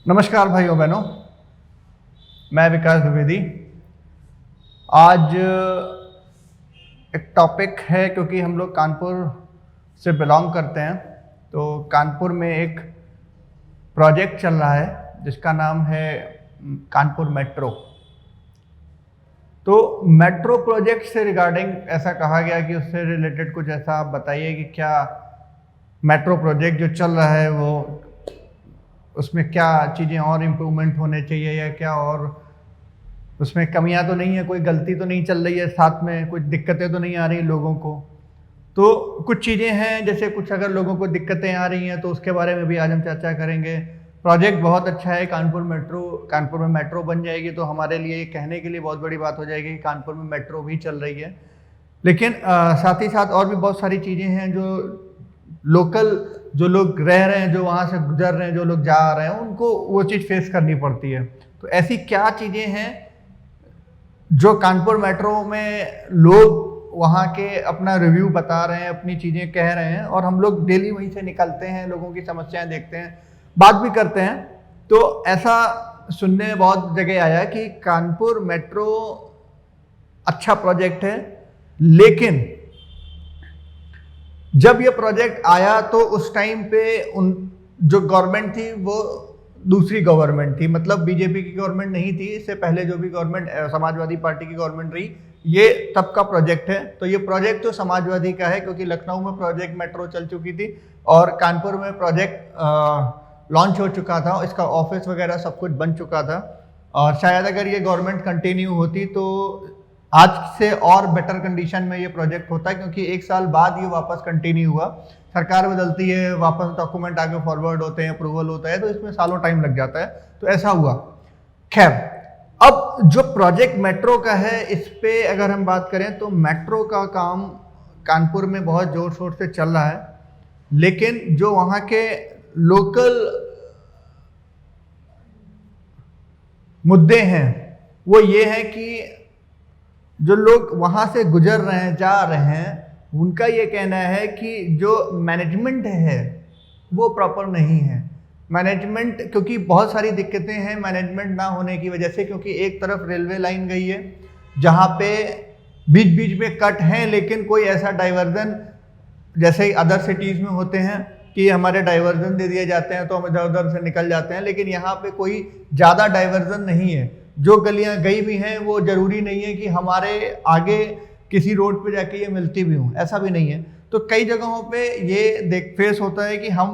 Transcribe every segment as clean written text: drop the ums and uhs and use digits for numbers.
नमस्कार भाइयों बहनों, मैं विकास द्विवेदी। आज एक टॉपिक है, क्योंकि हम लोग कानपुर से बिलोंग करते हैं, तो कानपुर में एक प्रोजेक्ट चल रहा है जिसका नाम है कानपुर मेट्रो। तो मेट्रो प्रोजेक्ट से रिगार्डिंग ऐसा कहा गया कि उससे रिलेटेड कुछ ऐसा आप बताइए कि क्या मेट्रो प्रोजेक्ट जो चल रहा है वो उसमें क्या चीज़ें और इम्प्रूवमेंट होने चाहिए, या क्या और उसमें कमियां तो नहीं है, कोई गलती तो नहीं चल रही है, साथ में कुछ दिक्कतें तो नहीं आ रही लोगों को। तो कुछ चीज़ें हैं, जैसे कुछ अगर लोगों को दिक्कतें आ रही हैं तो उसके बारे में भी आज हम चर्चा करेंगे। प्रोजेक्ट बहुत अच्छा है कानपुर मेट्रो। कानपुर में मेट्रो बन जाएगी तो हमारे लिए कहने के लिए बहुत बड़ी बात हो जाएगी कि कानपुर में मेट्रो भी चल रही है। लेकिन साथ ही साथ और भी बहुत सारी चीज़ें हैं जो लोकल जो लोग रह रहे हैं, जो वहाँ से गुजर रहे हैं, जो लोग जा रहे हैं, उनको वो चीज़ फेस करनी पड़ती है। तो ऐसी क्या चीज़ें हैं जो कानपुर मेट्रो में लोग वहाँ के अपना रिव्यू बता रहे हैं, अपनी चीज़ें कह रहे हैं, और हम लोग डेली वहीं से निकलते हैं, लोगों की समस्याएं देखते हैं, बात भी करते हैं। तो ऐसा सुनने में बहुत जगह आया कि कानपुर मेट्रो अच्छा प्रोजेक्ट है, लेकिन जब ये प्रोजेक्ट आया तो उस टाइम पे उन जो गवर्नमेंट थी वो दूसरी गवर्नमेंट थी, मतलब बीजेपी की गवर्नमेंट नहीं थी। इससे पहले जो भी गवर्नमेंट समाजवादी पार्टी की गवर्नमेंट रही, ये तब का प्रोजेक्ट है। तो ये प्रोजेक्ट तो समाजवादी का है, क्योंकि लखनऊ में प्रोजेक्ट मेट्रो चल चुकी थी और कानपुर में प्रोजेक्ट लॉन्च हो चुका था, इसका ऑफिस वगैरह सब कुछ बन चुका था। और शायद अगर ये गवर्नमेंट कंटिन्यू होती तो आज से और बेटर कंडीशन में ये प्रोजेक्ट होता है, क्योंकि एक साल बाद ये वापस कंटिन्यू हुआ। सरकार बदलती है, वापस डॉक्यूमेंट आगे फॉरवर्ड होते हैं, अप्रूवल होता है, तो इसमें सालों टाइम लग जाता है। तो ऐसा हुआ। खैर, अब जो प्रोजेक्ट मेट्रो का है, इस पे अगर हम बात करें तो मेट्रो का काम कानपुर में बहुत जोर शोर से चल रहा है, लेकिन जो वहाँ के लोकल मुद्दे हैं वो ये है कि जो लोग वहाँ से गुजर रहे हैं, जा रहे हैं, उनका ये कहना है कि जो मैनेजमेंट है वो प्रॉपर नहीं है। मैनेजमेंट, क्योंकि बहुत सारी दिक्कतें हैं मैनेजमेंट ना होने की वजह से, क्योंकि एक तरफ रेलवे लाइन गई है जहाँ पे बीच बीच में कट हैं, लेकिन कोई ऐसा डाइवर्जन जैसे अदर सिटीज़ में होते हैं कि हमारे डाइवर्जन दे दिए जाते हैं तो हम इधर उधर से निकल जाते हैं, लेकिन यहाँ पे कोई ज़्यादा डाइवर्जन नहीं है। जो गलियां गई भी हैं वो जरूरी नहीं है कि हमारे आगे किसी रोड पे जाके ये मिलती भी हों, ऐसा भी नहीं है। तो कई जगहों पे ये फेस होता है कि हम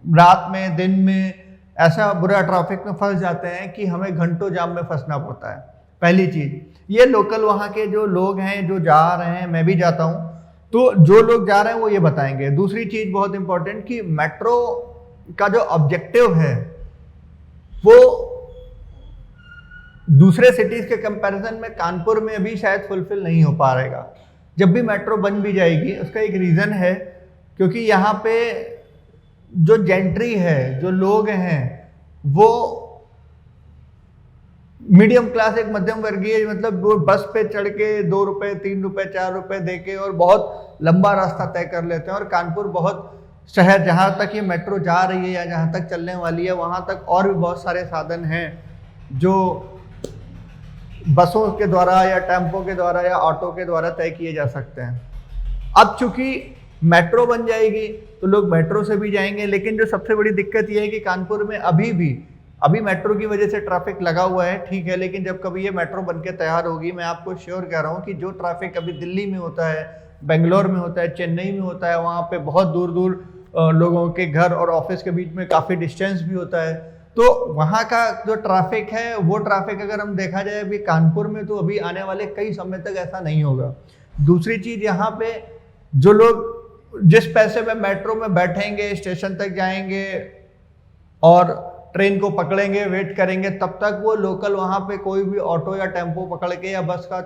रात में, दिन में ऐसा बुरा ट्रैफिक में फंस जाते हैं कि हमें घंटों जाम में फंसना पड़ता है। पहली चीज़ ये, लोकल वहाँ के जो लोग हैं जो जा रहे हैं, मैं भी जाता हूँ, तो जो लोग जा रहे हैं वो ये बताएंगे। दूसरी चीज़ बहुत इंपॉर्टेंट कि मेट्रो का जो ऑब्जेक्टिव है वो दूसरे सिटीज़ के कंपैरिजन में कानपुर में अभी शायद फुलफिल नहीं हो पा रहेगा। जब भी मेट्रो बन भी जाएगी, उसका एक रीज़न है, क्योंकि यहाँ पे जो जेंट्री है, जो लोग हैं, वो मीडियम क्लास, एक मध्यम वर्गीय, मतलब वो बस पे चढ़ के 2 रुपये, 3 रुपये, 4 रुपये दे के और बहुत लंबा रास्ता तय कर लेते हैं। और कानपुर बहुत शहर, जहाँ तक ये मेट्रो जा रही है या जहाँ तक चलने वाली है, वहाँ तक और भी बहुत सारे साधन हैं जो बसों के द्वारा या टेम्पो के द्वारा या ऑटो के द्वारा तय किए जा सकते हैं। अब चूंकि मेट्रो बन जाएगी तो लोग मेट्रो से भी जाएंगे, लेकिन जो सबसे बड़ी दिक्कत यह है कि कानपुर में अभी मेट्रो की वजह से ट्रैफिक लगा हुआ है, ठीक है, लेकिन जब कभी ये मेट्रो बन के तैयार होगी, मैं आपको श्योर कह रहा हूँ कि जो ट्रैफिक अभी दिल्ली में होता है, बेंगलोर में होता है, चेन्नई में होता है, वहाँ पे बहुत दूर दूर लोगों के घर और ऑफिस के बीच में काफ़ी डिस्टेंस भी होता है, तो वहाँ का जो ट्रैफिक है वो ट्रैफिक अगर हम देखा जाए अभी कानपुर में, तो अभी आने वाले कई समय तक ऐसा नहीं होगा। दूसरी चीज़, यहाँ पे जो लोग जिस पैसे में मेट्रो में बैठेंगे, स्टेशन तक जाएंगे और ट्रेन को पकड़ेंगे, वेट करेंगे, तब तक वो लोकल वहाँ पे कोई भी ऑटो या टेम्पो पकड़ के, या बस का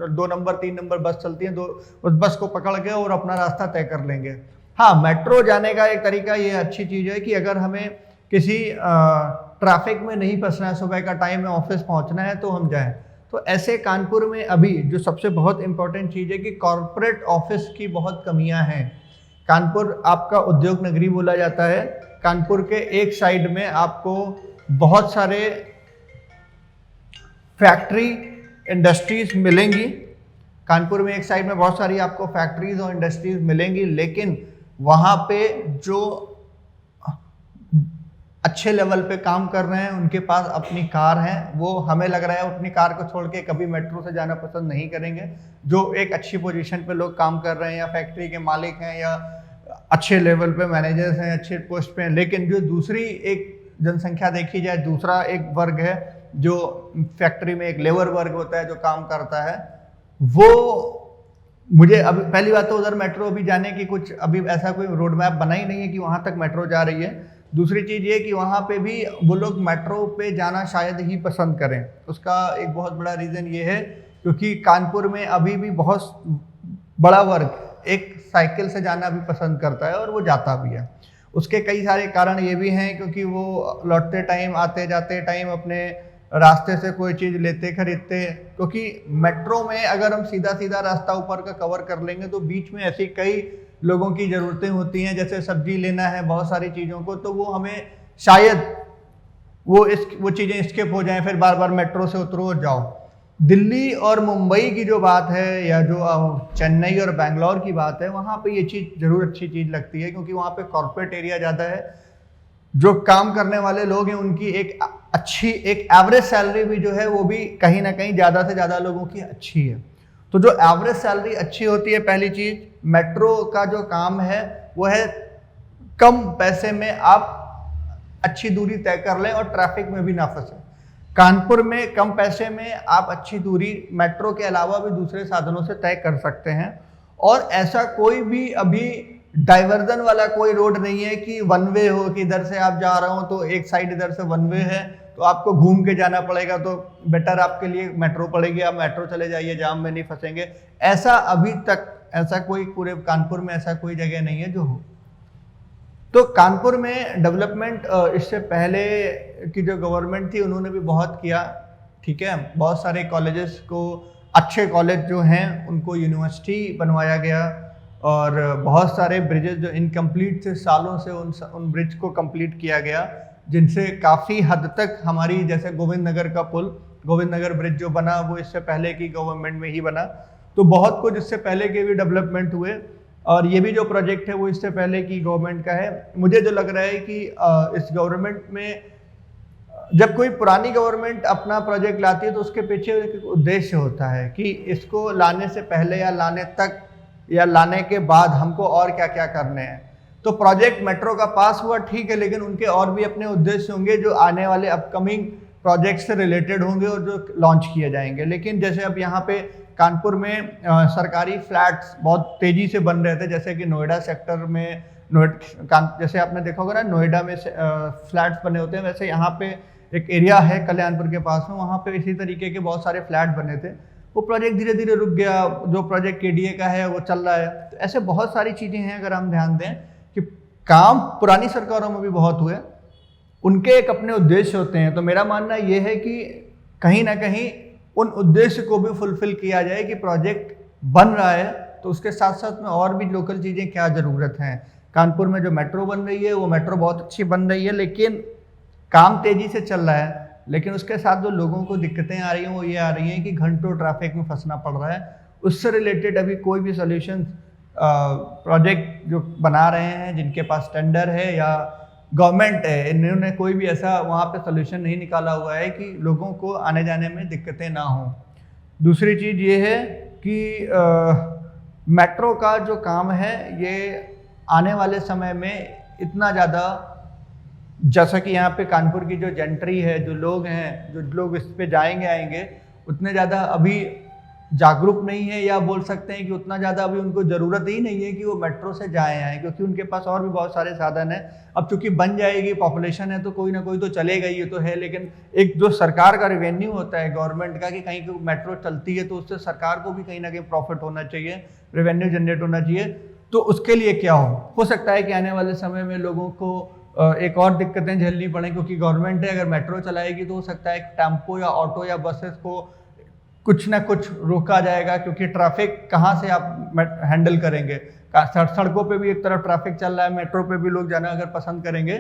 2 नंबर 3 नंबर बस चलती है, उस बस को पकड़ के और अपना रास्ता तय कर लेंगे। हाँ, मेट्रो जाने का एक तरीका ये अच्छी चीज़ है कि अगर हमें किसी ट्रैफिक में नहीं फंसना है, सुबह का टाइम है, ऑफिस पहुंचना है, तो हम जाएं। तो ऐसे कानपुर में अभी जो सबसे बहुत इंपॉर्टेंट चीज़ है कि कॉरपोरेट ऑफिस की बहुत कमियां हैं। कानपुर आपका उद्योग नगरी बोला जाता है। कानपुर के एक साइड में आपको बहुत सारे फैक्ट्री इंडस्ट्रीज मिलेंगी। कानपुर में एक साइड में बहुत सारी आपको फैक्ट्रीज और इंडस्ट्रीज मिलेंगी, लेकिन वहाँ पे जो अच्छे लेवल पे काम कर रहे हैं उनके पास अपनी कार है, वो हमें लग रहा है अपनी कार को छोड़ के कभी मेट्रो से जाना पसंद नहीं करेंगे। जो एक अच्छी पोजीशन पे लोग काम कर रहे हैं या फैक्ट्री के मालिक हैं या अच्छे लेवल पे मैनेजर्स हैं, अच्छे पोस्ट पे हैं, लेकिन जो दूसरी एक जनसंख्या देखी जाए, दूसरा एक वर्ग है जो फैक्ट्री में एक लेबर वर्ग होता है जो काम करता है, वो मुझे अभी पहली बात तो उधर मेट्रो अभी जाने की कुछ अभी ऐसा कोई रोड मैप बना ही नहीं है कि वहाँ तक मेट्रो जा रही है। दूसरी चीज़ ये कि वहाँ पे भी वो लोग मेट्रो पे जाना शायद ही पसंद करें। उसका एक बहुत बड़ा रीज़न ये है क्योंकि कानपुर में अभी भी बहुत बड़ा वर्ग एक साइकिल से जाना भी पसंद करता है और वो जाता भी है। उसके कई सारे कारण ये भी हैं क्योंकि वो लौटते टाइम, आते जाते टाइम अपने रास्ते से कोई चीज़ लेते खरीदते, क्योंकि मेट्रो में अगर हम सीधा सीधा रास्ता ऊपर का कवर कर लेंगे तो बीच में ऐसी कई लोगों की ज़रूरतें होती हैं, जैसे सब्जी लेना है, बहुत सारी चीज़ों को, तो वो हमें शायद वो चीज़ें स्किप हो जाएं, फिर बार बार मेट्रो से उतरो और जाओ। दिल्ली और मुंबई की जो बात है या जो चेन्नई और बेंगलोर की बात है, वहाँ पे ये चीज़ ज़रूर अच्छी चीज़ लगती है क्योंकि वहाँ पे कॉर्पोरेट एरिया ज़्यादा है, जो काम करने वाले लोग हैं उनकी एक अच्छी एक एवरेज सैलरी भी जो है वो भी कहीं ना कहीं ज़्यादा से ज़्यादा लोगों की अच्छी है। तो जो एवरेज सैलरी अच्छी होती है, पहली चीज़, मेट्रो का जो काम है वो है कम पैसे में आप अच्छी दूरी तय कर लें और ट्रैफिक में भी ना फंसे। कानपुर में कम पैसे में आप अच्छी दूरी मेट्रो के अलावा भी दूसरे साधनों से तय कर सकते हैं, और ऐसा कोई भी अभी डाइवर्जन वाला कोई रोड नहीं है कि वन वे हो कि इधर से आप जा रहे हो तो एक साइड इधर से वन वे है तो आपको घूम के जाना पड़ेगा, तो बेटर आपके लिए मेट्रो पड़ेगी, आप मेट्रो चले जाइए, जाम में नहीं फंसेंगे। ऐसा अभी तक ऐसा कोई पूरे कानपुर में ऐसा कोई जगह नहीं है जो हो। तो कानपुर में डेवलपमेंट इससे पहले की जो गवर्नमेंट थी उन्होंने भी बहुत किया, ठीक है। बहुत सारे कॉलेजेस को, अच्छे कॉलेज जो हैं उनको यूनिवर्सिटी बनवाया गया, और बहुत सारे ब्रिजेस जो इनकम्प्लीट थे सालों से उन ब्रिज को कंप्लीट किया गया, जिनसे काफ़ी हद तक हमारी, जैसे गोविंद नगर का पुल, गोविंद नगर ब्रिज जो बना वो इससे पहले की गवर्नमेंट में ही बना। तो बहुत कुछ इससे पहले के भी डेवलपमेंट हुए, और ये भी जो प्रोजेक्ट है वो इससे पहले की गवर्नमेंट का है। मुझे जो लग रहा है कि इस गवर्नमेंट में जब कोई पुरानी गवर्नमेंट अपना प्रोजेक्ट लाती है तो उसके पीछे एक उद्देश्य होता है कि इसको लाने से पहले या लाने तक या लाने के बाद हमको और क्या क्या करने हैं। तो प्रोजेक्ट मेट्रो का पास हुआ, ठीक है, लेकिन उनके और भी अपने उद्देश्य होंगे जो आने वाले अपकमिंग प्रोजेक्ट से रिलेटेड होंगे और जो लॉन्च किए जाएंगे। लेकिन जैसे अब यहाँ पे कानपुर में सरकारी फ्लैट्स बहुत तेज़ी से बन रहे थे, जैसे कि नोएडा सेक्टर में जैसे आपने देखा होगा ना, नोएडा में फ्लैट्स बने होते हैं, वैसे यहाँ पे एक एरिया है कल्याणपुर के पास में, वहाँ पे इसी तरीके के बहुत सारे फ्लैट बने थे। वो प्रोजेक्ट धीरे धीरे रुक गया, जो प्रोजेक्ट केडीए का है वो चल रहा है। तो ऐसे बहुत सारी चीज़ें हैं, अगर हम ध्यान दें कि काम पुरानी सरकारों में भी बहुत हुए, उनके एक अपने उद्देश्य होते हैं। तो मेरा मानना ये है कि कहीं ना कहीं उन उद्देश्य को भी फुलफिल किया जाए कि प्रोजेक्ट बन रहा है तो उसके साथ साथ में और भी लोकल चीज़ें क्या ज़रूरत हैं। कानपुर में जो मेट्रो बन रही है वो मेट्रो बहुत अच्छी बन रही है, लेकिन काम तेज़ी से चल रहा है, लेकिन उसके साथ जो लोगों को दिक्कतें आ रही हैं वो ये आ रही हैं कि घंटों ट्रैफिक में फंसना पड़ रहा है। उससे रिलेटेड अभी कोई भी सॉल्यूशन प्रोजेक्ट जो बना रहे हैं, जिनके पास टेंडर है या गवर्नमेंट है, इन्होंने कोई भी ऐसा वहाँ पे सॉल्यूशन नहीं निकाला हुआ है कि लोगों को आने जाने में दिक्कतें ना हों। दूसरी चीज़ ये है कि मेट्रो का जो काम है ये आने वाले समय में इतना ज़्यादा, जैसा कि यहाँ पे कानपुर की जो जेंट्री है, जो लोग हैं, जो लोग इस पे जाएंगे आएंगे, उतने ज़्यादा अभी जागरूक नहीं है, या बोल सकते हैं कि उतना ज़्यादा अभी उनको ज़रूरत ही नहीं है कि वो मेट्रो से जाएँ आएँ, क्योंकि उनके पास और भी बहुत सारे साधन हैं। अब चूंकि बन जाएगी, पॉपुलेशन है, तो कोई ना कोई तो चलेगा, ये तो है, लेकिन एक जो सरकार का रेवेन्यू होता है गवर्नमेंट का, कि कहीं को मेट्रो चलती है तो उससे सरकार को भी कहीं ना कहीं प्रॉफिट होना चाहिए, रेवेन्यू जनरेट होना चाहिए। तो उसके लिए क्या हो सकता है कि आने वाले समय में लोगों को एक और दिक्कतें झेलनी पड़े, क्योंकि गवर्नमेंट है अगर मेट्रो चलाएगी तो हो सकता है टेम्पो या ऑटो या बसेस को कुछ ना कुछ रोका जाएगा, क्योंकि ट्रैफिक कहाँ से आप हैंडल करेंगे। सड़कों पे भी एक तरफ ट्रैफिक चल रहा है, मेट्रो पे भी लोग जाना अगर पसंद करेंगे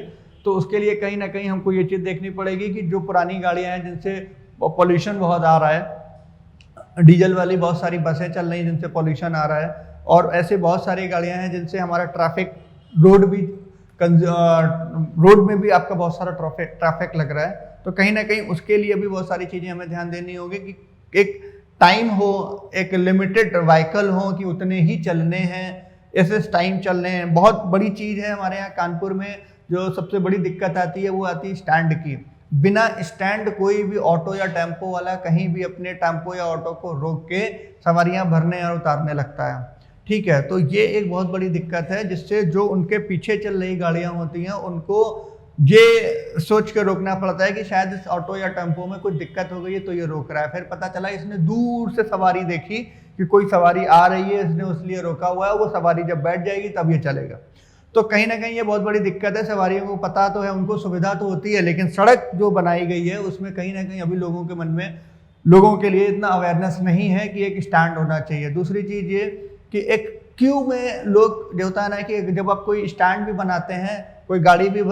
तो उसके लिए कहीं ना कहीं हमको ये चीज़ देखनी पड़ेगी कि जो पुरानी गाड़ियाँ हैं जिनसे पॉल्यूशन बहुत आ रहा है, डीजल वाली बहुत सारी बसें चल रही हैं जिनसे पॉल्यूशन आ रहा है, और ऐसे बहुत सारी गाड़ियाँ हैं जिनसे हमारा ट्रैफिक रोड में भी आपका बहुत सारा ट्रैफिक लग रहा है। तो कहीं ना कहीं उसके लिए भी बहुत सारी चीज़ें हमें ध्यान देनी होगी कि एक टाइम हो, एक लिमिटेड व्हीकल हो कि उतने ही चलने हैं, ऐसे टाइम चलने हैं। बहुत बड़ी चीज़ है हमारे यहाँ कानपुर में, जो सबसे बड़ी दिक्कत आती है वो आती है स्टैंड की। बिना स्टैंड कोई भी ऑटो या टेम्पो वाला कहीं भी अपने टेम्पो या ऑटो को रोक के सवारियां भरने और उतारने लगता है। ठीक है, तो ये एक बहुत बड़ी दिक्कत है, जिससे जो उनके पीछे चल रही गाड़ियां होती हैं उनको ये सोच के रोकना पड़ता है कि शायद इस ऑटो या टेम्पो में कुछ दिक्कत हो गई है तो ये रोक रहा है। फिर पता चला इसने दूर से सवारी देखी कि कोई सवारी आ रही है, इसने उसलिए रोका हुआ है, वो सवारी जब बैठ जाएगी तब ये चलेगा। तो कहीं ना कहीं ये बहुत बड़ी दिक्कत है। सवारियों को पता तो है, उनको सुविधा तो होती है, लेकिन सड़क जो बनाई गई है उसमें कहीं ना कहीं अभी लोगों के मन में, लोगों के लिए इतना अवेयरनेस नहीं है कि एक स्टैंड होना चाहिए। दूसरी चीज़ ये कि एक क्यू में लोग, जो होता है ना कि जब आप कोई स्टैंड भी बनाते हैं, कोई गाड़ी भी,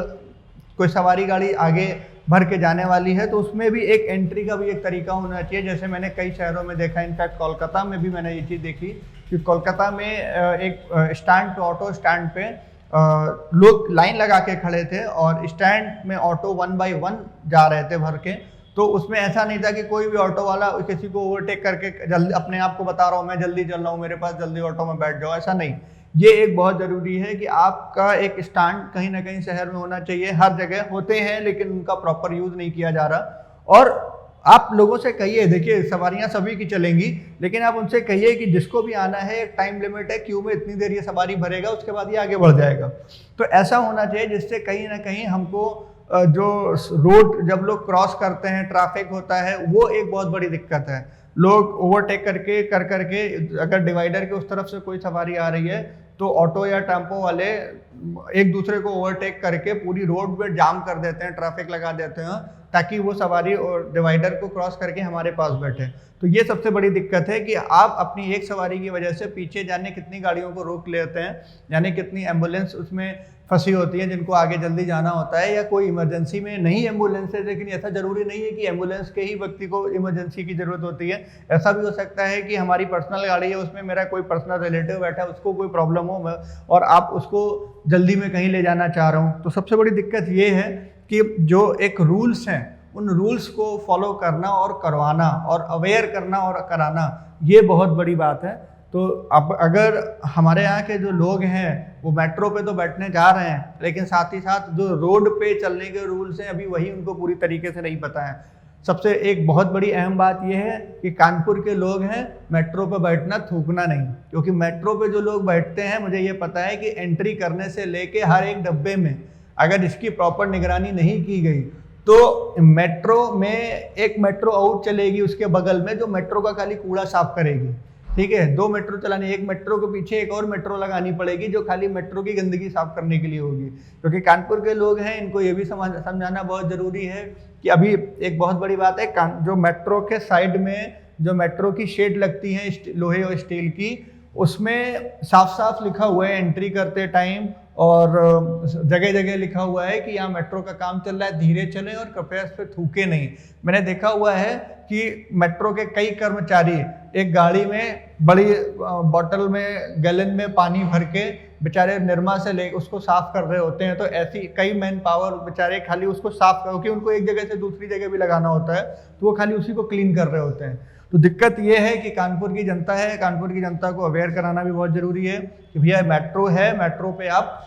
कोई सवारी गाड़ी आगे भर के जाने वाली है, तो उसमें भी एक एंट्री का भी एक तरीका होना चाहिए। जैसे मैंने कई शहरों में देखा, इनफैक्ट कोलकाता में भी मैंने ये चीज़ देखी कि कोलकाता में एक स्टैंड पे, ऑटो स्टैंड पे लोग लाइन लगा के खड़े थे और स्टैंड में ऑटो 1 बाय 1 जा रहे थे भर के। तो उसमें ऐसा नहीं था कि कोई भी ऑटो वाला किसी को ओवरटेक करके जल्दी, अपने आप को बता रहा हूँ मैं जल्दी चल रहा हूँ, मेरे पास जल्दी ऑटो में बैठ जाओ, ऐसा नहीं। ये एक बहुत ज़रूरी है कि आपका एक स्टैंड कहीं ना कहीं शहर में होना चाहिए। हर जगह होते हैं लेकिन उनका प्रॉपर यूज़ नहीं किया जा रहा। और आप लोगों से कहिए, देखिए सवारियां सभी की चलेंगी, लेकिन आप उनसे कहिए कि जिसको भी आना है एक टाइम लिमिट है, क्यू में इतनी देर ये सवारी भरेगा, उसके बाद ये आगे बढ़ जाएगा। तो ऐसा होना चाहिए जिससे कहीं ना कहीं हमको जो रोड जब लोग क्रॉस करते हैं, ट्रैफिक होता है, वो एक बहुत बड़ी दिक्कत है। लोग ओवरटेक करके अगर डिवाइडर के उस तरफ से कोई सवारी आ रही है तो ऑटो या टेम्पो वाले एक दूसरे को ओवरटेक करके पूरी रोड पे जाम कर देते हैं, ट्रैफिक लगा देते हैं, ताकि वो सवारी और डिवाइडर को क्रॉस करके हमारे पास बैठे। तो ये सबसे बड़ी दिक्कत है कि आप अपनी एक सवारी की वजह से पीछे जाने कितनी गाड़ियों को रोक लेते हैं, यानी कितनी एम्बुलेंस उसमें फंसी होती है जिनको आगे जल्दी जाना होता है, या कोई इमरजेंसी में नहीं एम्बुलेंस है, लेकिन ऐसा जरूरी नहीं है कि एम्बुलेंस के ही व्यक्ति को इमरजेंसी की जरूरत होती है। ऐसा भी हो सकता है कि हमारी पर्सनल गाड़ी है, उसमें मेरा कोई पर्सनल रिलेटिव बैठा है, उसको कोई प्रॉब्लम हो और आप उसको जल्दी में कहीं ले जाना चाह रहा हूँ। तो सबसे बड़ी दिक्कत ये है कि जो एक रूल्स हैं, उन रूल्स को फॉलो करना और करवाना और अवेयर करना और कराना, ये बहुत बड़ी बात है। तो अब अगर हमारे यहाँ के जो लोग हैं वो मेट्रो पे तो बैठने जा रहे हैं, लेकिन साथ ही साथ जो रोड पे चलने के रूल्स हैं अभी वही उनको पूरी तरीके से नहीं पता है। सबसे एक बहुत बड़ी अहम बात यह है कि कानपुर के लोग हैं, मेट्रो पे बैठना थूकना नहीं, क्योंकि मेट्रो पे जो लोग बैठते हैं, मुझे ये पता है कि एंट्री करने से लेके हर एक डब्बे में अगर इसकी प्रॉपर निगरानी नहीं की गई तो मेट्रो में एक मेट्रो आउट चलेगी, उसके बगल में जो मेट्रो का खाली कूड़ा साफ करेगी। ठीक है, 2 मेट्रो चलानी, एक मेट्रो के पीछे एक और मेट्रो लगानी पड़ेगी जो खाली मेट्रो की गंदगी साफ करने के लिए होगी। क्योंकि कानपुर के लोग हैं, इनको ये भी समझाना बहुत ज़रूरी है कि अभी एक बहुत बड़ी बात है, जो मेट्रो के साइड में जो मेट्रो की शेड लगती है लोहे और स्टील की, उसमें साफ साफ लिखा हुआ है एंट्री करते टाइम, और जगह जगह लिखा हुआ है कि यहाँ मेट्रो का काम चल रहा है, धीरे चलें और कृपया इस पर थूके नहीं। मैंने देखा हुआ है कि मेट्रो के कई कर्मचारी एक गाड़ी में बड़ी बोतल में, गैलन में पानी भर के बेचारे निरमा से ले उसको साफ कर रहे होते हैं। तो ऐसी कई मैन पावर बेचारे खाली उसको साफ, क्योंकि उनको एक जगह से दूसरी जगह भी लगाना होता है, तो वो खाली उसी को क्लीन कर रहे होते हैं। तो दिक्कत ये है कि कानपुर की जनता है, कानपुर की जनता को अवेयर कराना भी बहुत ज़रूरी है कि भैया मेट्रो है, मेट्रो पे आप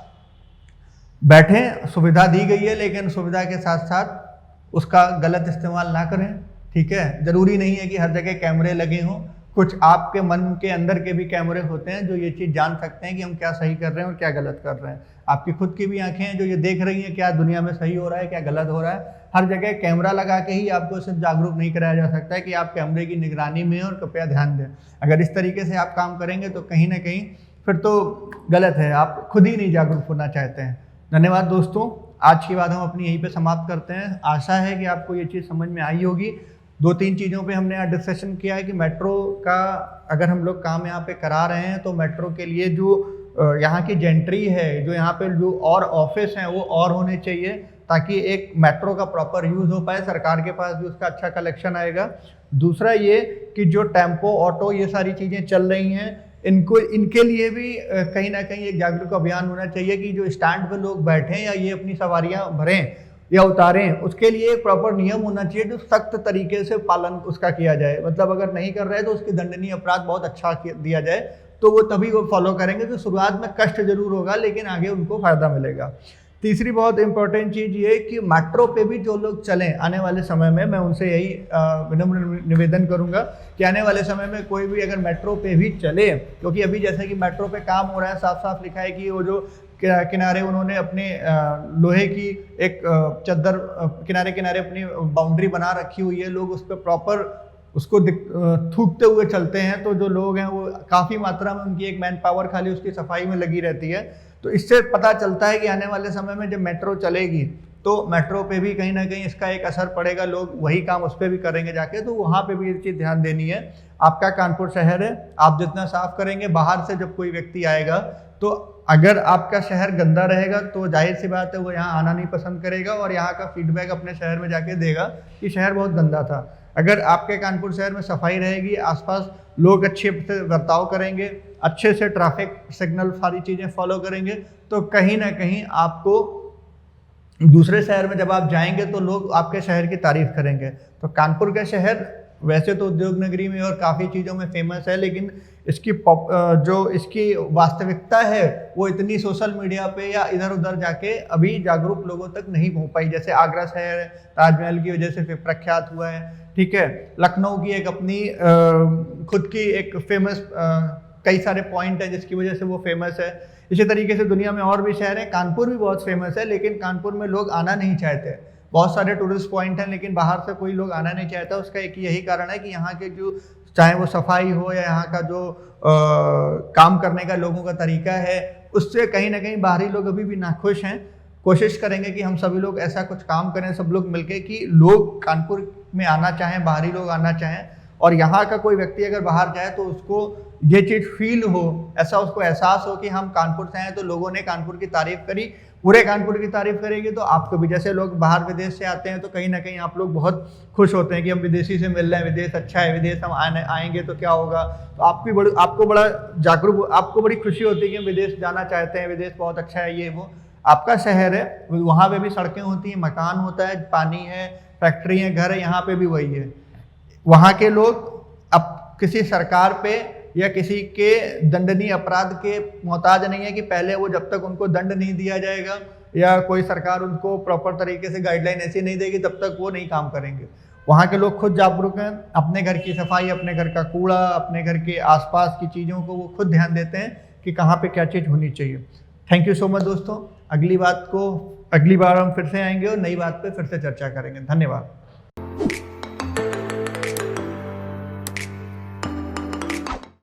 बैठें, सुविधा दी गई है, लेकिन सुविधा के साथ साथ उसका गलत इस्तेमाल ना करें। ठीक है, ज़रूरी नहीं है कि हर जगह कैमरे लगे हों, कुछ आपके मन के अंदर के भी कैमरे होते हैं जो ये चीज़ जान सकते हैं कि हम क्या सही कर रहे हैं और क्या गलत कर रहे हैं। आपकी खुद की भी आंखें हैं जो ये देख रही हैं क्या दुनिया में सही हो रहा है, क्या गलत हो रहा है। हर जगह कैमरा लगा के ही आपको सिर्फ जागरूक नहीं कराया जा सकता है कि आप कैमरे की निगरानी में और कृपया ध्यान दें। अगर इस तरीके से आप काम करेंगे तो कहीं ना कहीं फिर तो गलत है, आप खुद ही नहीं जागरूक होना चाहते हैं। धन्यवाद दोस्तों, आज की बात हम अपनी यहीं पे समाप्त करते हैं। आशा है कि आपको ये चीज़ समझ में आई होगी। 2-3 चीज़ों पे हमने यहाँ डिस्कशन किया है कि मेट्रो का अगर हम लोग काम यहाँ पे करा रहे हैं तो मेट्रो के लिए जो यहाँ की जेंट्री है, जो यहाँ पे जो और ऑफिस हैं वो और होने चाहिए, ताकि एक मेट्रो का प्रॉपर यूज़ हो पाए, सरकार के पास भी उसका अच्छा कलेक्शन आएगा। दूसरा ये कि जो टेम्पो, ऑटो, ये सारी चीज़ें चल रही हैं, इनके लिए भी कहीं ना कहीं एक जागरूक अभियान होना चाहिए कि जो स्टैंड पे लोग बैठें या ये अपनी सवारियां भरें या उतारें, उसके लिए एक प्रॉपर नियम होना चाहिए जो सख्त तरीके से पालन उसका किया जाए। मतलब अगर नहीं कर रहे तो उसकी दंडनीय अपराध बहुत अच्छा दिया जाए, तो वो तभी वो फॉलो करेंगे। तो शुरुआत में कष्ट जरूर होगा लेकिन आगे उनको फायदा मिलेगा। तीसरी बहुत इंपॉर्टेंट चीज़ ये कि मेट्रो पे भी जो लोग चलें आने वाले समय में, मैं उनसे यही विनम्र निवेदन करूंगा कि आने वाले समय में कोई भी अगर मेट्रो पे भी चले, क्योंकि अभी जैसे कि मेट्रो पे काम हो रहा है, साफ साफ लिखा है कि वो जो किनारे उन्होंने अपने लोहे की एक चद्दर किनारे किनारे अपनी बाउंड्री बना रखी हुई है, लोग उस पर प्रॉपर उसको थूकते हुए चलते हैं। तो जो लोग हैं वो काफ़ी मात्रा में उनकी एक मैन पावर खाली उसकी सफाई में लगी रहती है। तो इससे पता चलता है कि आने वाले समय में जब मेट्रो चलेगी तो मेट्रो पे भी कहीं ना कहीं इसका एक असर पड़ेगा, लोग वही काम उस पर भी करेंगे जाके। तो वहाँ पे भी ये चीज़ ध्यान देनी है। आपका कानपुर शहर है, आप जितना साफ करेंगे, बाहर से जब कोई व्यक्ति आएगा तो अगर आपका शहर गंदा रहेगा तो जाहिर सी बात है वो यहाँ आना नहीं पसंद करेगा और यहाँ का फीडबैक अपने शहर में जाके देगा कि शहर बहुत गंदा था। अगर आपके कानपुर शहर में सफाई रहेगी, आसपास लोग अच्छे से बर्ताव करेंगे, अच्छे से ट्रैफिक सिग्नल सारी चीज़ें फॉलो करेंगे, तो कहीं ना कहीं आपको दूसरे शहर में जब आप जाएंगे तो लोग आपके शहर की तारीफ करेंगे। तो कानपुर का शहर वैसे तो उद्योग नगरी में और काफ़ी चीज़ों में फेमस है, लेकिन इसकी जो इसकी वास्तविकता है वो इतनी सोशल मीडिया पे या इधर उधर जाके अभी जागरूक लोगों तक नहीं पहुंच पाई। जैसे आगरा शहर ताजमहल की वजह से प्रख्यात हुआ है, ठीक है। लखनऊ की एक अपनी खुद की एक फेमस कई सारे पॉइंट है जिसकी वजह से वो फेमस है। इसी तरीके से दुनिया में और भी शहर हैं, कानपुर भी बहुत फेमस है, लेकिन कानपुर में लोग आना नहीं चाहते। बहुत सारे टूरिस्ट पॉइंट हैं लेकिन बाहर से कोई लोग आना नहीं चाहता। उसका एक यही कारण है कि यहाँ के जो, चाहे वो सफाई हो या यहाँ का जो काम करने का लोगों का तरीका है, उससे कहीं ना कहीं बाहरी लोग अभी भी नाखुश हैं। कोशिश करेंगे कि हम सभी लोग ऐसा कुछ काम करें, सब लोग मिलके, कि लोग कानपुर में आना चाहें, बाहरी लोग आना चाहें, और यहाँ का कोई व्यक्ति अगर बाहर जाए तो उसको ये चीज़ फील हो, ऐसा उसको एहसास हो कि हम कानपुर से हैं तो लोगों ने कानपुर की तारीफ करी, पूरे कानपुर की तारीफ करेगी तो आपको भी, जैसे लोग बाहर विदेश से आते हैं तो कहीं ना कहीं आप लोग बहुत खुश होते हैं कि हम विदेशी से मिल रहे हैं, विदेश अच्छा है, विदेश हम आएंगे तो क्या होगा। तो आपको बड़ा जागरूक, आपको बड़ी खुशी होती है कि हम विदेश जाना चाहते हैं, विदेश बहुत अच्छा है, ये वो। आपका शहर है, वहाँ पे भी सड़कें होती हैं, मकान होता है, पानी है, फैक्ट्री है, घर है, यहाँ पे भी वही है। वहाँ के लोग अब किसी सरकार पे या किसी के दंडनीय अपराध के मोहताज नहीं है कि पहले वो, जब तक उनको दंड नहीं दिया जाएगा या कोई सरकार उनको प्रॉपर तरीके से गाइडलाइन ऐसी नहीं देगी तब तक वो नहीं काम करेंगे। वहाँ के लोग खुद जागरूक हैं, अपने घर की सफाई, अपने घर का कूड़ा, अपने घर के आसपास की चीज़ों को वो खुद ध्यान देते हैं कि कहाँ पे क्या चीज़ होनी चाहिए। थैंक यू सो मच दोस्तों। अगली बार हम फिर से आएंगे और नई बात पे फिर से चर्चा करेंगे। धन्यवाद।